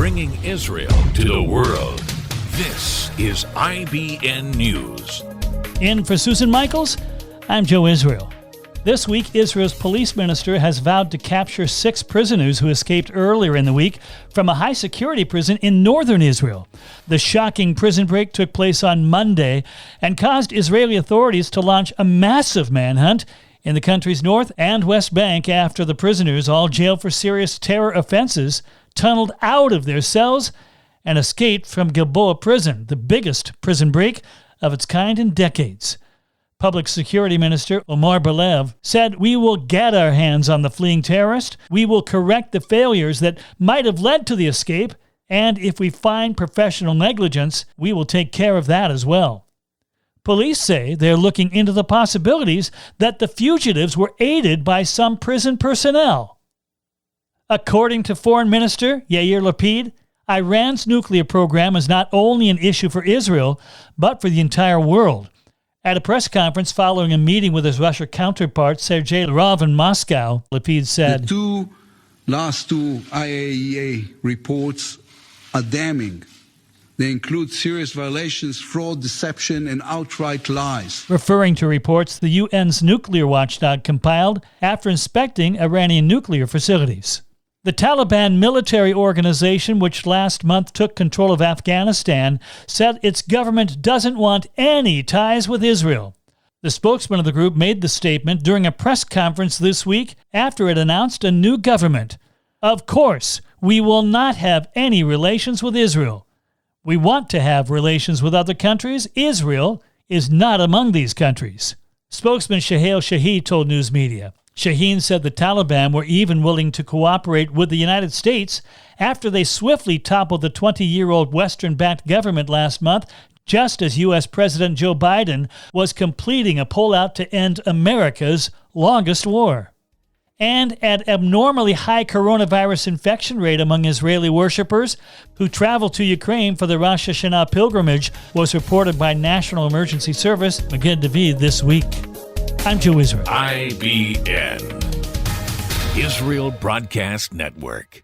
bringing Israel to the world. This is IBN News. In for Susan Michaels, I'm Joe Israel. This week, Israel's police minister has vowed to capture 6 prisoners who escaped earlier in the week from a high-security prison in northern Israel. The shocking prison break took place on Monday and caused Israeli authorities to launch a massive manhunt in the country's north and west bank after the prisoners, all jailed for serious terror offenses, tunneled out of their cells and escaped from Gilboa prison, the biggest prison break of its kind in decades. Public Security Minister Omar Balev said, "We will get our hands on the fleeing terrorist. We will correct the failures that might have led to the escape, and if we find professional negligence, we will take care of that as well." Police say they're looking into the possibilities that the fugitives were aided by some prison personnel. According to Foreign Minister Yair Lapid, Iran's nuclear program is not only an issue for Israel, but for the entire world. At a press conference following a meeting with his Russian counterpart, Sergei Lavrov, in Moscow, Lapid said, The last two IAEA reports are damning. They include serious violations, fraud, deception, and outright lies. Referring to reports the UN's nuclear watchdog compiled after inspecting Iranian nuclear facilities. The Taliban military organization, which last month took control of Afghanistan, said its government doesn't want any ties with Israel. The spokesman of the group made the statement during a press conference this week after it announced a new government. "Of course, we will not have any relations with Israel. We want to have relations with other countries. Israel is not among these countries." Spokesman Shahail Shaheen told news media. Shaheen said the Taliban were even willing to cooperate with the United States after they swiftly toppled the 20-year-old Western-backed government last month, just as U.S. President Joe Biden was completing a pullout to end America's longest war. And an abnormally high coronavirus infection rate among Israeli worshippers who travel to Ukraine for the Rosh Hashanah pilgrimage was reported by National Emergency Service Magen David this week. I'm Joe Israel. IBN, Israel Broadcast Network.